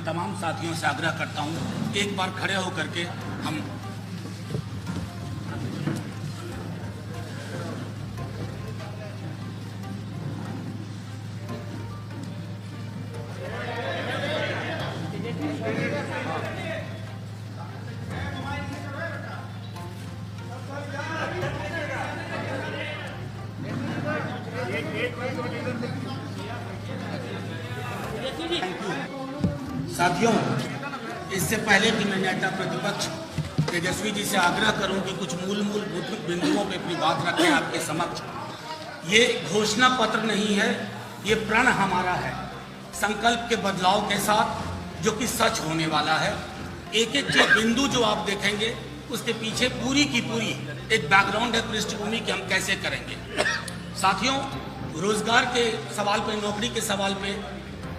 मैं तमाम साथियों से आग्रह करता हूं, एक बार खड़े होकर के हम साथियों, इससे पहले कि मैं नेता प्रतिपक्ष तेजस्वी जी से आग्रह करूं कि कुछ मूल बिंदुओं पर अपनी बात रखें आपके समक्ष। ये घोषणा पत्र नहीं है, ये प्रण हमारा है, संकल्प के बदलाव के साथ जो कि सच होने वाला है। एक एक जो बिंदु जो आप देखेंगे उसके पीछे पूरी की पूरी एक बैकग्राउंड है, पृष्ठभूमि कि हम कैसे करेंगे। साथियों, रोजगार के सवाल पे, नौकरी के सवाल पे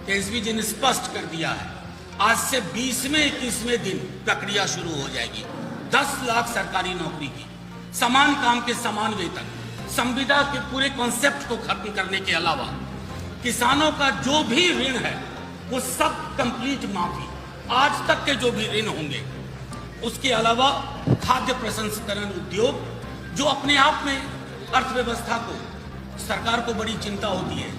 तेजस्वी जी ने स्पष्ट कर दिया है, आज से 20वें 21वें दिन प्रक्रिया शुरू हो जाएगी। 10 लाख सरकारी नौकरी की, समान काम के समान वेतन, संविदा के पूरे कॉन्सेप्ट को खत्म करने के अलावा किसानों का जो भी ऋण है वो सब कंप्लीट माफी, आज तक के जो भी ऋण होंगे। उसके अलावा खाद्य प्रसंस्करण उद्योग, जो अपने आप में अर्थव्यवस्था को, सरकार को बड़ी चिंता होती है।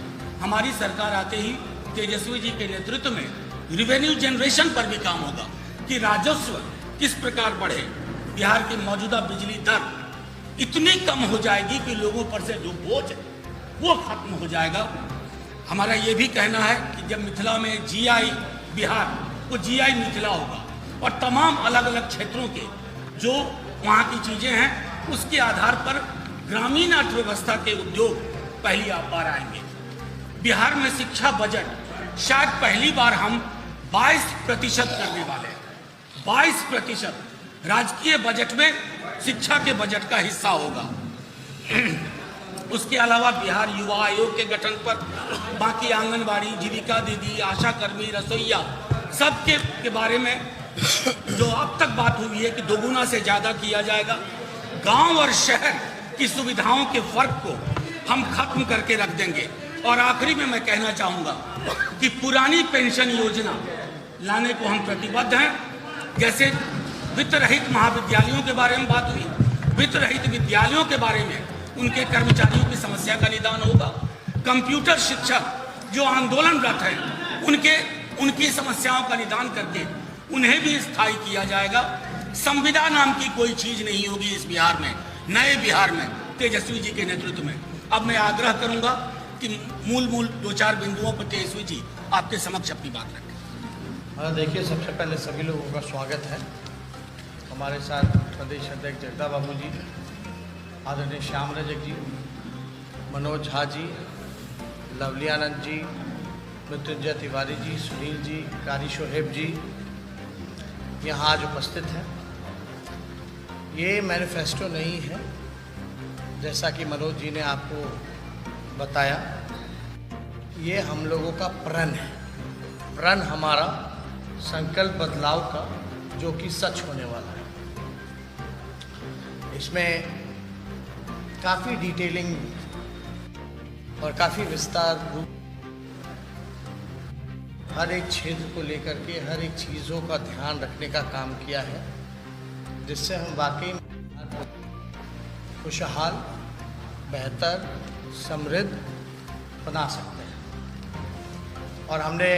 हमारी सरकार आते ही तेजस्वी जी के नेतृत्व में रिवेन्यू जनरेशन पर भी काम होगा कि राजस्व किस प्रकार बढ़े। बिहार की मौजूदा बिजली दर इतनी कम हो जाएगी कि लोगों पर से जो बोझ है वो खत्म हो जाएगा। हमारा ये भी कहना है कि जब मिथिला में जीआई बिहार, वो जीआई मिथिला होगा और तमाम अलग अलग क्षेत्रों के जो वहाँ की चीज़ें हैं उसके आधार पर ग्रामीण अर्थव्यवस्था के उद्योग पहली बार आएंगे। बिहार में शिक्षा बजट शायद पहली बार हम 22% करने वाले हैं। 22% राजकीय बजट में शिक्षा के बजट का हिस्सा होगा। उसके अलावा बिहार युवा आयोग के गठन पर बाकी आंगनबाड़ी, जीविका दीदी, आशा कर्मी, रसोईया सबके बारे में जो अब तक बात हुई है कि दोगुना से ज़्यादा किया जाएगा। गांव और शहर की सुविधाओं के फर्क को हम खत्म करके रख देंगे। और आखिरी में मैं कहना चाहूँगा कि पुरानी पेंशन योजना लाने को हम प्रतिबद्ध हैं। जैसे वित्त रहित महाविद्यालयों के बारे में बात हुई, वित्त रहित विद्यालयों के बारे में उनके कर्मचारियों की समस्या का निदान होगा। कंप्यूटर शिक्षक जो आंदोलनरत हैं उनकी समस्याओं का निदान करके उन्हें भी स्थायी किया जाएगा। संविदा नाम की कोई चीज़ नहीं होगी इस बिहार में, नए बिहार में तेजस्वी जी के नेतृत्व में। अब मैं आग्रह करूंगा कि मूल 2-4 बिंदुओं पर तेजस्वी जी आपके समक्ष अपनी बात रखें। देखिए, सबसे पहले सभी लोगों का स्वागत है। हमारे साथ प्रदेश अध्यक्ष जगदा बाबू जी, आदरणीय श्याम रजक जी, मनोज झा जी, लवली आनंद जी, मृत्युंजय तिवारी जी, सुनील जी, कारी शोहेब जी यहाँ आज उपस्थित हैं। ये मैनिफेस्टो नहीं है, जैसा कि मनोज जी ने आपको बताया, ये हम लोगों का प्रण है। प्रण हमारा संकल्प बदलाव का, जो कि सच होने वाला है। इसमें काफ़ी डिटेलिंग और काफ़ी विस्तार रूप हर एक क्षेत्र को लेकर के हर एक चीज़ों का ध्यान रखने का काम किया है, जिससे हम वाकई खुशहाल, बेहतर, समृद्ध बना सकते हैं। और हमने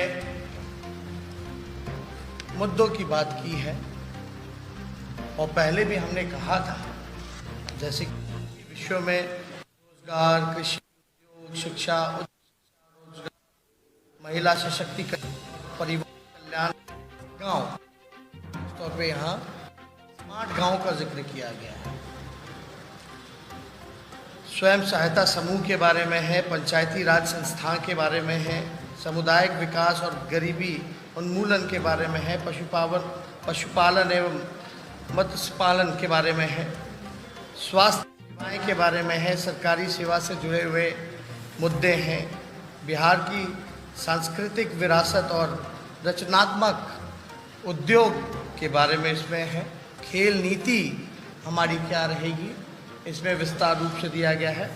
मुद्दों की बात की है और पहले भी हमने कहा था, जैसे कि विश्व में रोजगार, कृषि, उद्योग, शिक्षा, रोजगार, महिला सशक्तिकरण, परिवार कल्याण, गांव, तौर पे यहाँ स्मार्ट गांव का जिक्र किया गया है। स्वयं सहायता समूह के बारे में है, पंचायती राज संस्थान के बारे में है, सामुदायिक विकास और गरीबी उन्मूलन के बारे में है, पशुपालन एवं मत्स्य पालन के बारे में है, स्वास्थ्य सेवाएं के बारे में है, सरकारी सेवा से जुड़े हुए मुद्दे हैं, बिहार की सांस्कृतिक विरासत और रचनात्मक उद्योग के बारे में इसमें है, खेल नीति हमारी क्या रहेगी इसमें विस्तार रूप से दिया गया है,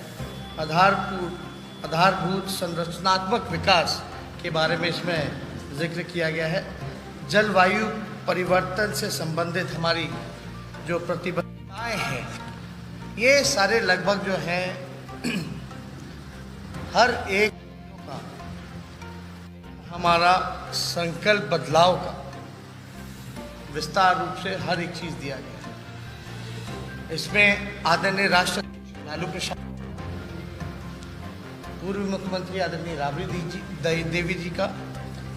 आधारभूत संरचनात्मक विकास के बारे में इसमें जिक्र किया गया है, जलवायु परिवर्तन से संबंधित हमारी जो प्रतिबद्धताएं हैं, ये सारे लगभग जो है हर एक का हमारा संकल्प बदलाव का विस्तार रूप से हर एक चीज दिया गया है। इसमें आदरणीय राष्ट्रपति लालू प्रसाद, पूर्व मुख्यमंत्री आदरणीय राबड़ी देवी जी का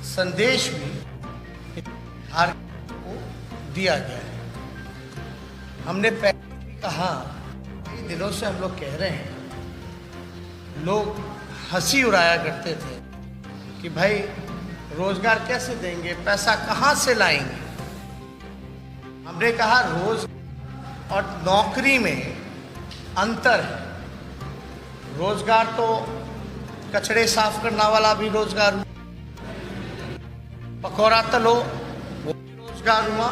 संदेश भी बिहार को दिया गया है। हमने पहले भी कहा, कई दिनों से हम लोग कह रहे हैं, लोग हंसी उड़ाया करते थे कि भाई रोजगार कैसे देंगे, पैसा कहाँ से लाएंगे। हमने कहा रोज और नौकरी में अंतर है। रोजगार तो कचड़े साफ करने वाला भी रोजगार हुआ, पकौड़ा तलो वो भी रोजगार हुआ,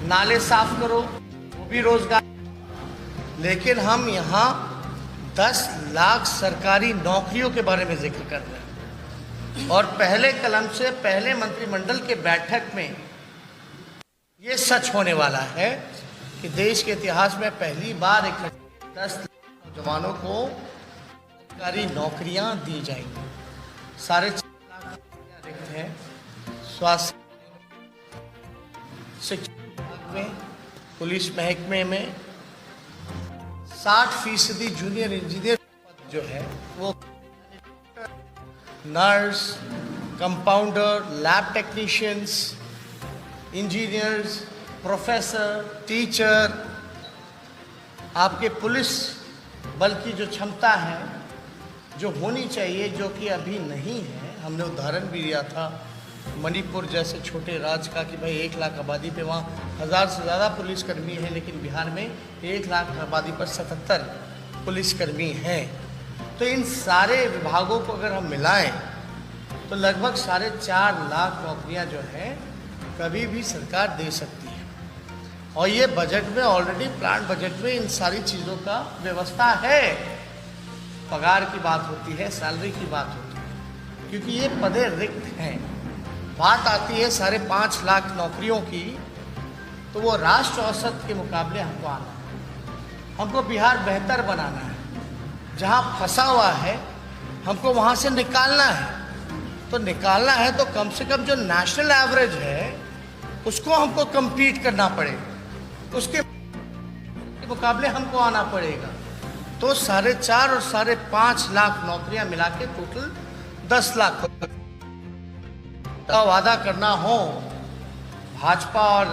नाले साफ करो वो भी रोजगार। लेकिन हम यहाँ 10 लाख सरकारी नौकरियों के बारे में जिक्र कर रहे हैं और पहले कलम से पहले मंत्रिमंडल के बैठक में ये सच होने वाला है कि देश के इतिहास में पहली बार 10 लाख नौजवानों को सरकारी नौकरियां दी जाएंगी। 4.5 लाख नौकरियां रिक्त हैं स्वास्थ्य, शिक्षा विभाग में, पुलिस महकमे में। 60% जूनियर इंजीनियर पद जो है वो nurse, compounder, lab technicians, engineers, professor, teacher, आपके पुलिस बल की जो क्षमता है जो होनी चाहिए, जो कि अभी नहीं है। हमने उदाहरण भी दिया था मणिपुर जैसे छोटे राज्य का कि भाई 1 लाख आबादी पे वहाँ 1000 से ज़्यादा पुलिसकर्मी हैं, लेकिन बिहार में 1 लाख आबादी पर 77 पुलिसकर्मी हैं। तो इन सारे विभागों को अगर हम मिलाएं तो लगभग 4.5 लाख नौकरियां जो हैं कभी भी सरकार दे सकती है। और ये बजट में ऑलरेडी प्लान बजट में इन सारी चीज़ों का व्यवस्था है। पगार की बात होती है, सैलरी की बात होती है, क्योंकि ये पदे रिक्त हैं। बात आती है 5.5 लाख नौकरियों की, तो वो राष्ट्र औसत के मुकाबले हमको आना है। हमको बिहार बेहतर बनाना है। जहाँ फंसा हुआ है हमको वहाँ से निकालना है। तो निकालना है तो कम से कम जो नेशनल एवरेज है उसको हमको compete करना पड़ेगा, उसके मुकाबले हमको आना पड़ेगा। तो 4.5 और 5.5 लाख नौकरियां मिला के टोटल 10 लाख का वादा करना हो भाजपा और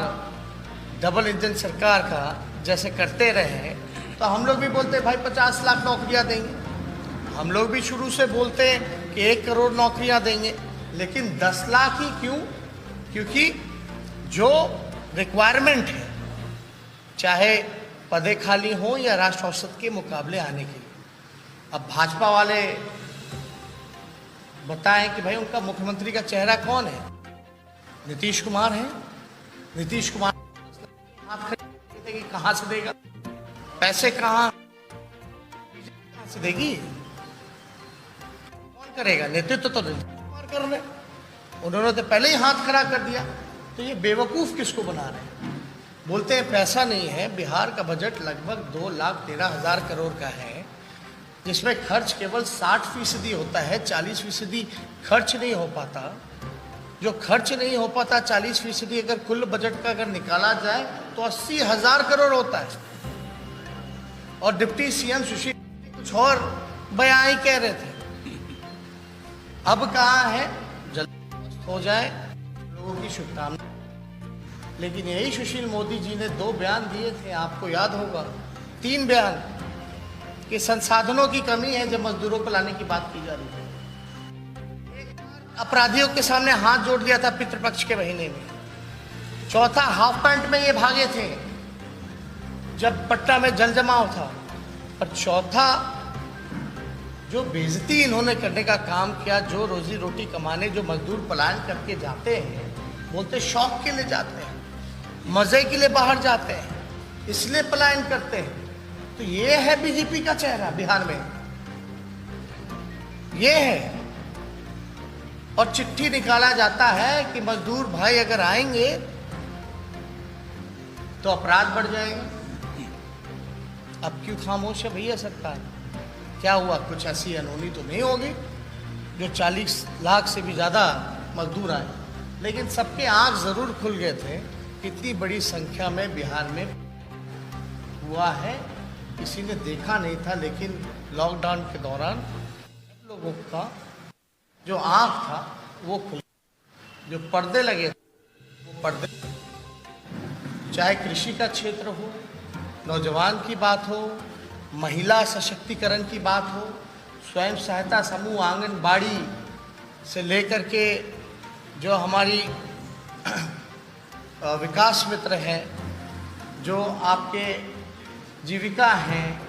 डबल इंजन सरकार का जैसे करते रहे, तो हम लोग भी बोलते भाई 50 लाख नौकरियां देंगे। हम लोग भी शुरू से बोलते हैं कि 1 करोड़ नौकरियां देंगे, लेकिन 10 लाख ही क्यों? क्योंकि जो रिक्वायरमेंट है, चाहे पदे खाली हो या राष्ट्र औसत के मुकाबले आने के लिए। अब भाजपा वाले बताएं कि भाई उनका मुख्यमंत्री का चेहरा कौन है? नीतीश कुमार है। नीतीश कुमार हाथ खड़े कि कहाँ से देगा पैसे, कहाँ से देगी, कौन करेगा? नेतृत्व तो नीतीश कुमार कर रहे, उन्होंने तो पहले ही हाथ खड़ा कर दिया। तो ये बेवकूफ़ किसको बना रहे हैं? बोलते हैं पैसा नहीं है। बिहार का बजट लगभग 2,13,000 करोड़ का है, जिसमें खर्च केवल 60% होता है, 40% खर्च नहीं हो पाता। जो खर्च नहीं हो पाता 40% अगर कुल बजट का अगर निकाला जाए तो 80,000 करोड़ होता है। और डिप्टी सीएम सुशील कुछ और बयान ही कह रहे थे। अब कहाँ है? जल्दी हो जाए, लोगों की शुभकामना। लेकिन यही सुशील मोदी जी ने 2 बयान दिए थे, आपको याद होगा, 3 बयान कि संसाधनों की कमी है जब मजदूरों को लाने की बात की जा रही है। अपराधियों के सामने हाथ जोड़ दिया था पितृपक्ष के महीने में। चौथा, हाफ पैंट में ये भागे थे जब पटना में जल जमाव था। और चौथा, जो बेइज्जती इन्होंने करने का काम किया, जो रोजी रोटी कमाने जो मजदूर पलायन करके जाते हैं, बोलते शौक के लिए जाते हैं, मजे के लिए बाहर जाते हैं, इसलिए पलायन करते हैं। तो ये है बीजेपी का चेहरा बिहार में, ये है। और चिट्ठी निकाला जाता है कि मजदूर भाई अगर आएंगे तो अपराध बढ़ जाएगा। अब क्यों खामोश है भैया सरकार? क्या हुआ? कुछ ऐसी अनहोनी तो नहीं होगी जो 40 लाख से भी ज़्यादा मजदूर आए? लेकिन सबके आंख ज़रूर खुल गए थे, कितनी बड़ी संख्या में बिहार में हुआ है, किसी ने देखा नहीं था। लेकिन लॉकडाउन के दौरान लोगों का जो आंख था वो खुल, जो पर्दे लगे वो पर्दे, चाहे कृषि का क्षेत्र हो, नौजवान की बात हो, महिला सशक्तिकरण की बात हो, स्वयं सहायता समूह, आंगनबाड़ी से लेकर के जो हमारी विकास मित्र है, जो आपके जीविका हैं,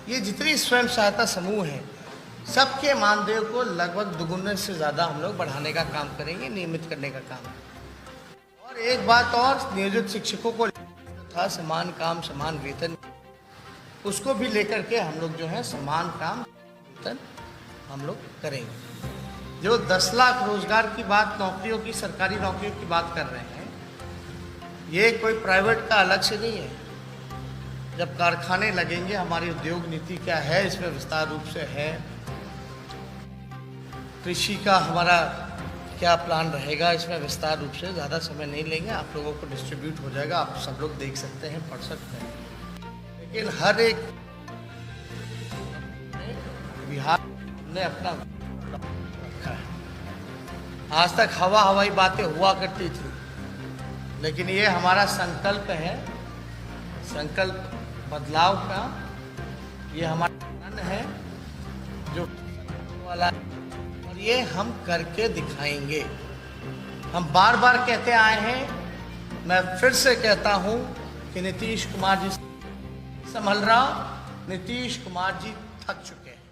ये जितनी स्वयं सहायता समूह हैं, सबके मानदेय को लगभग दुगुने से ज़्यादा हम लोग बढ़ाने का काम करेंगे, नियमित करने का काम। और एक बात और, नियोजित शिक्षकों को था समान काम समान वेतन, उसको भी लेकर के हम लोग जो है समान काम वेतन हम लोग करेंगे। जो 10 लाख रोजगार की बात, नौकरियों की, सरकारी नौकरियों की बात कर रहे हैं, ये कोई प्राइवेट का अलग से नहीं है। जब कारखाने लगेंगे, हमारी उद्योग नीति क्या है इसमें विस्तार रूप से है, कृषि का हमारा क्या प्लान रहेगा इसमें विस्तार रूप से, ज़्यादा समय नहीं लेंगे, आप लोगों को डिस्ट्रीब्यूट हो जाएगा, आप सब लोग देख सकते हैं, पढ़ सकते हैं। लेकिन हर एक बिहार ने अपना रखा है। आज तक हवाई बातें हुआ करती थी, लेकिन ये हमारा संकल्प है, संकल्प बदलाव का, ये हमारा मन है जो वाला, और ये हम करके दिखाएंगे। हम बार बार कहते आए हैं, मैं फिर से कहता हूं कि नीतीश कुमार जी संभल रहा, नीतीश कुमार जी थक चुके हैं।